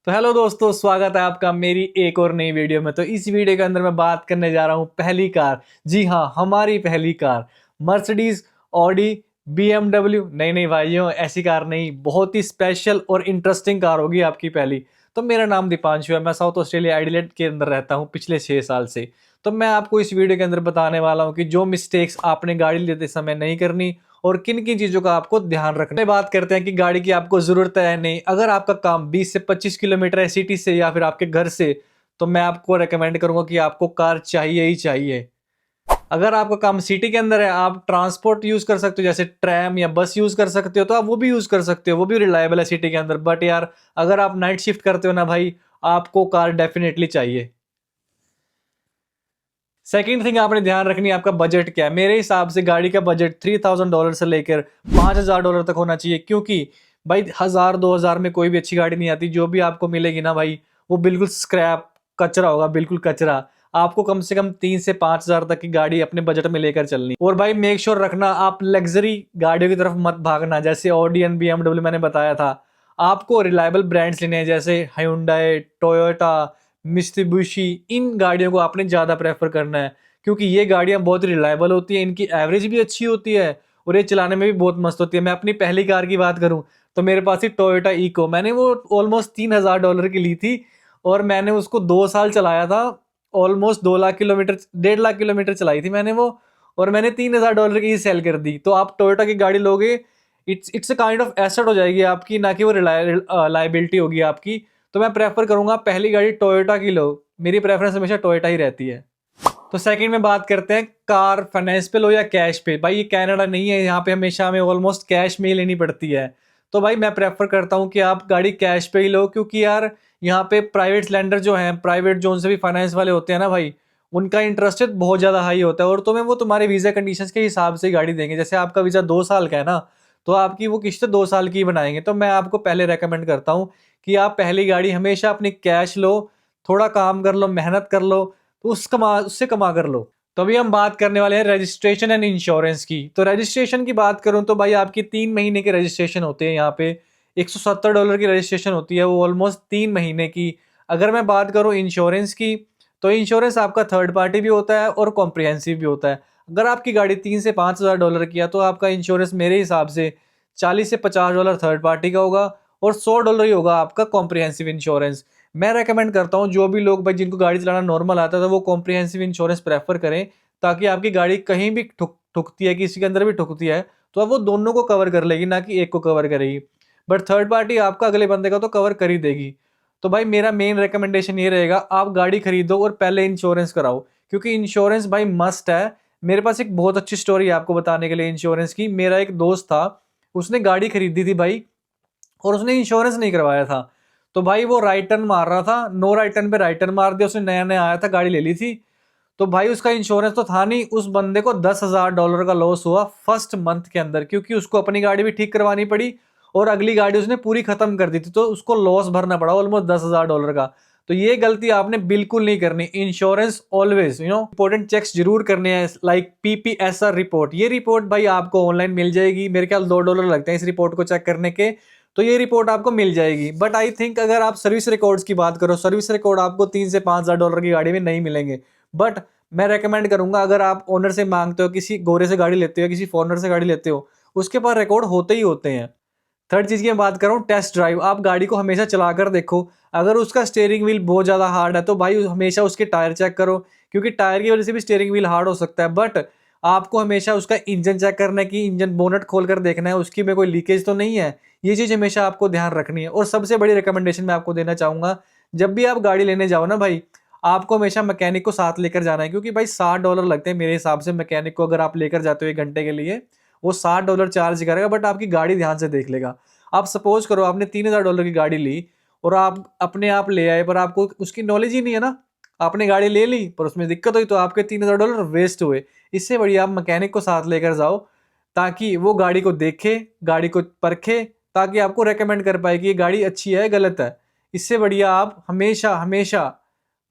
तो हेलो दोस्तों, स्वागत है आपका मेरी एक और नई वीडियो में। तो इस वीडियो के अंदर मैं बात करने जा रहा हूँ पहली कार। जी हाँ, हमारी पहली कार मर्सिडीज, ऑडी, BMW। नहीं नहीं भाइयों, ऐसी कार नहीं, बहुत ही स्पेशल और इंटरेस्टिंग कार होगी आपकी पहली। तो मेरा नाम दीपांशु है, मैं साउथ ऑस्ट्रेलिया एडिलेड के अंदर रहता हूँ पिछले 6 साल से। तो मैं आपको इस वीडियो के अंदर बताने वाला हूँ कि जो मिस्टेक्स आपने गाड़ी लेते समय नहीं करनी और किन किन चीजों का आपको ध्यान रखना है। बात करते हैं कि गाड़ी की आपको जरूरत है नहीं। अगर आपका काम 20 से 25 किलोमीटर है सिटी से या फिर आपके घर से, तो मैं आपको रेकमेंड करूंगा कि आपको कार चाहिए ही चाहिए। अगर आपका काम सिटी के अंदर है, आप ट्रांसपोर्ट यूज कर सकते हो, जैसे ट्रैम या बस यूज कर सकते हो, तो आप वो भी यूज कर सकते हो, वो भी रिलायबल है सिटी के अंदर। बट यार, अगर आप नाइट शिफ्ट करते हो ना भाई, आपको कार डेफिनेटली चाहिए। सेकेंड थिंग आपने ध्यान रखनी है, आपका बजट क्या है। मेरे हिसाब से गाड़ी का बजट $3000 से लेकर $5000 तक होना चाहिए, क्योंकि भाई 1000-2000 में कोई भी अच्छी गाड़ी नहीं आती। जो भी आपको मिलेगी ना भाई, वो बिल्कुल स्क्रैप कचरा होगा, बिल्कुल कचरा। आपको कम से कम 3 से 5000 तक की गाड़ी अपने बजट में लेकर चलनी। और भाई मेक श्योर रखना, आप लग्जरी गाड़ियों की तरफ मत भागना, जैसे ऑडी एंड BMW मैंने बताया था। आपको रिलायबल ब्रांड्स लेने हैं, जैसे Hyundai, टोयोटा, मित्सुबिशी। इन गाड़ियों को आपने ज़्यादा प्रेफर करना है, क्योंकि ये गाड़ियाँ बहुत रिलायबल होती हैं, इनकी एवरेज भी अच्छी होती है और ये चलाने में भी बहुत मस्त होती है। मैं अपनी पहली कार की बात करूँ तो मेरे पास ही टोयोटा इको, मैंने वो ऑलमोस्ट $3000 की ली थी और मैंने उसको 2 साल चलाया था। Almost 2 lakh kilometre, 1.5 lakh kilometre चलाई थी मैंने वो, और मैंने $3000 की ही सेल कर दी। तो आप टोयोटा की गाड़ी लोगे, it's a kind of asset हो जाएगी आपकी, ना कि वो लाइबिलिटी होगी आपकी। तो मैं प्रेफर करूंगा पहली गाड़ी टोयोटा की लो। मेरी प्रेफरेंस हमेशा टोयोटा ही रहती है। तो सेकंड में बात करते हैं, कार फाइनेंस पे लो या कैश पे। भाई ये कनाडा नहीं है, यहाँ पे हमेशा हमें ऑलमोस्ट कैश में ही लेनी पड़ती है। तो भाई मैं प्रेफर करता हूँ कि आप गाड़ी कैश पे ही लो, क्योंकि यार यहाँ पे प्राइवेट लैंडर जो हैं, प्राइवेट जोन से भी फाइनेंस वाले होते हैं ना भाई, उनका इंटरेस्ट बहुत ज़्यादा हाई होता है और तुम्हें वो तुम्हारे वीज़ा कंडीशंस के हिसाब से ही गाड़ी देंगे। जैसे आपका वीज़ा 2 साल का है ना, तो आपकी वो किस्त 2 साल की ही बनाएंगे। तो मैं आपको पहले रेकमेंड करता हूँ कि आप पहली गाड़ी हमेशा अपनी कैश लो, थोड़ा काम कर लो, मेहनत कर लो, तो उससे कमा कर लो। तो अभी हम बात करने वाले हैं रजिस्ट्रेशन एंड इंश्योरेंस की। तो रजिस्ट्रेशन की बात करूं तो भाई आपकी 3 महीने के रजिस्ट्रेशन होते हैं यहाँ पे। $170 की रजिस्ट्रेशन होती है, वो ऑलमोस्ट 3 महीने की। अगर मैं बात करूं इंश्योरेंस की, तो इंश्योरेंस आपका थर्ड पार्टी भी होता है और कॉम्प्रिहेंसिव भी होता है। अगर आपकी गाड़ी $3 से $5000 की है, तो आपका इंश्योरेंस मेरे हिसाब से $40 से $50 थर्ड पार्टी का होगा और $100 ही होगा आपका कॉम्प्रिहेंसिव इंश्योरेंस। मैं रेकमेंड करता हूँ जो भी लोग भाई जिनको गाड़ी चलाना नॉर्मल आता है, तो वो कॉम्प्रिहेंसिव इंश्योरेंस प्रेफर करें, ताकि आपकी गाड़ी कहीं भी ठुकती है, किसी के अंदर भी ठुकती है, तो अब वो दोनों को कवर कर लेगी, ना कि एक को कवर करेगी। बट थर्ड पार्टी आपका अगले बंदे का तो कवर कर ही देगी। तो भाई मेरा मेन रिकमेंडेशन ये रहेगा, आप गाड़ी खरीदो और पहले इंश्योरेंस कराओ, क्योंकि इंश्योरेंस भाई मस्ट है। मेरे पास एक बहुत अच्छी स्टोरी है आपको बताने के लिए इंश्योरेंस की। मेरा एक दोस्त था, उसने गाड़ी खरीदी थी भाई, और उसने इंश्योरेंस नहीं करवाया था। तो भाई वो राइट टर्न मार रहा था, नो राइट टर्न पे राइट टर्न मार दिया। उसने नया नया आया था, गाड़ी ले ली थी। तो भाई उसका इंश्योरेंस तो था नहीं, उस बंदे को $10,000 का लॉस हुआ फर्स्ट मंथ के अंदर, क्योंकि उसको अपनी गाड़ी भी ठीक करवानी पड़ी और अगली गाड़ी उसने पूरी खत्म कर दी थी, तो उसको लॉस भरना पड़ा ऑलमोस्ट $10,000 का। तो ये गलती आपने बिल्कुल नहीं करनी। इंश्योरेंस ऑलवेज इंपॉर्टेंट चेक्स जरूर करने हैं, लाइक PPSR रिपोर्ट। ये रिपोर्ट भाई आपको ऑनलाइन मिल जाएगी, मेरे ख्याल $2 लगते हैं इस रिपोर्ट को चेक करने के। तो ये रिपोर्ट आपको मिल जाएगी। बट आई थिंक अगर आप सर्विस रिकॉर्ड्स की बात करो, सर्विस रिकॉर्ड आपको $3 से $5 की गाड़ी में नहीं मिलेंगे। बट मैं रेकमेंड करूंगा, अगर आप ओनर से मांगते हो, किसी गोरे से गाड़ी लेते हो, किसी फॉरनर से गाड़ी लेते हो, उसके पास रिकॉर्ड होते ही होते हैं। थर्ड चीज की मैं बात कर रहा हूँ, टेस्ट ड्राइव। आप गाड़ी को हमेशा चलाकर देखो। अगर उसका स्टीयरिंग व्हील बहुत ज्यादा हार्ड है, तो भाई हमेशा उसके टायर चेक करो, क्योंकि टायर की वजह से भी स्टीयरिंग व्हील हार्ड हो सकता है। बट आपको हमेशा उसका इंजन चेक करना है, कि इंजन बोनट खोलकर देखना है उसकी में कोई लीकेज तो नहीं है। ये चीज हमेशा आपको ध्यान रखनी है। और सबसे बड़ी रिकमेंडेशन मैं आपको देना चाहूंगा, जब भी आप गाड़ी लेने जाओ ना भाई, आपको हमेशा मैकेनिक को साथ लेकर जाना है, क्योंकि भाई $60 लगते हैं मेरे हिसाब से मैकेनिक को। अगर आप लेकर जाते हो 1 घंटे के लिए, वो $60 चार्ज करेगा, बट आपकी गाड़ी ध्यान से देख लेगा। आप सपोज करो आपने $3000 की गाड़ी ली और आप अपने आप ले आए, पर आपको उसकी नॉलेज ही नहीं है ना। आपने गाड़ी ले ली पर उसमें दिक्कत हुई, तो आपके $3000 वेस्ट हुए। इससे बढ़िया आप मैकेनिक को साथ लेकर जाओ, ताकि वो गाड़ी को देखे, गाड़ी को परखे, ताकि आपको रेकमेंड कर पाए कि ये गाड़ी अच्छी है गलत है। इससे बढ़िया आप हमेशा हमेशा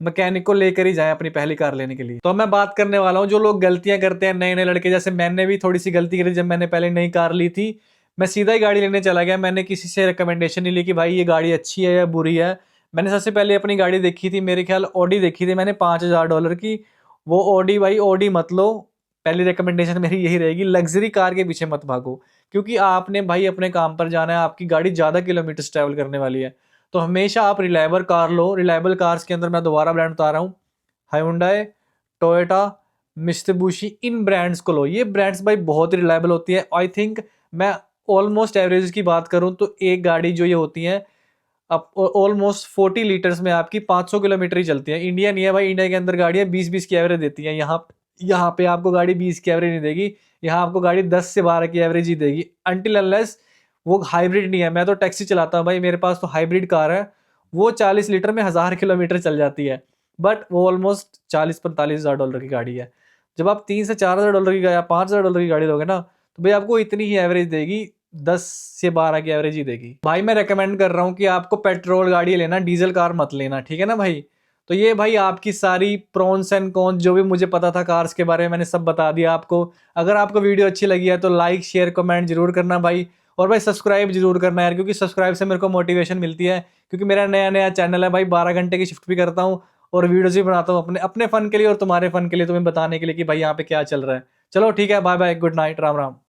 मैकेनिक को लेकर ही जाएं अपनी पहली कार लेने के लिए। तो मैं बात करने वाला हूँ जो लोग गलतियां करते हैं, नए नए लड़के, जैसे मैंने भी थोड़ी सी गलती करी जब मैंने पहले नई कार ली थी। मैं सीधा ही गाड़ी लेने चला गया, मैंने किसी से रिकमेंडेशन नहीं ली कि भाई ये गाड़ी अच्छी है या बुरी है। मैंने सबसे पहले अपनी गाड़ी देखी थी, मेरे ख्याल ऑडी देखी थी मैंने $5,000 की। वो ऑडी भाई ऑडी मत लो। पहली रिकमेंडेशन मेरी यही रहेगी, लग्जरी कार के पीछे मत भागो, क्योंकि आपने भाई अपने काम पर जाना है, आपकी गाड़ी ज़्यादा किलोमीटर ट्रैवल करने वाली है। तो हमेशा आप रिलायबल कार लो। रिलायबल कार्स के अंदर मैं दोबारा ब्रांड बता रहा हूँ, हायुंडई, टोयोटा, मित्सुबिशी, इन ब्रांड्स को लो। ये ब्रांड्स भाई बहुत ही रिलायबल होती है। आई थिंक मैं ऑलमोस्ट एवरेज की बात करूँ तो एक गाड़ी जो ये होती है अब ऑलमोस्ट 40 लीटर्स में आपकी 500 किलोमीटर ही चलती है। इंडिया नहीं है भाई, इंडिया के अंदर गाड़ियाँ 20-20 की एवरेज देती हैं। यहाँ पे आपको गाड़ी 20 की एवरेज नहीं देगी, यहाँ आपको गाड़ी 10 से 12 की एवरेज ही देगी, अनटिल अनलेस वो हाइब्रिड नहीं है। मैं तो टैक्सी चलाता हूँ भाई, मेरे पास तो हाइब्रिड कार है, वो 40 लीटर में 1000 किलोमीटर चल जाती है, बट वो ऑलमोस्ट 40-45 हज़ार डॉलर की गाड़ी है। जब आप 3 से 4 हज़ार डॉलर की या 5 हज़ार डॉलर की गाड़ी लोगे ना, तो भाई आपको इतनी ही एवरेज देगी, 10 से 12 की एवरेज ही देगी। भाई मैं रेकमेंड कर रहा हूँ कि आपको पेट्रोल गाड़ी लेना, डीजल कार मत लेना, ठीक है ना भाई। तो ये भाई आपकी सारी प्रॉन्स एंड कॉन्स जो भी मुझे पता था कार्स के बारे में, मैंने सब बता दिया आपको। अगर आपको वीडियो अच्छी लगी है तो लाइक शेयर कमेंट जरूर करना भाई, और भाई सब्सक्राइब जरूर करना यार, क्योंकि सब्सक्राइब से मेरे को मोटिवेशन मिलती है। क्योंकि मेरा नया नया चैनल है भाई, 12 घंटे की शिफ्ट भी करता हूँ और वीडियोज भी बनाता हूँ अपने अपने फन के लिए और तुम्हारे फन के लिए, तुम्हें बताने के लिए कि भाई यहाँ पे क्या चल रहा है। चलो ठीक है, bye bye, good night, Ram Ram.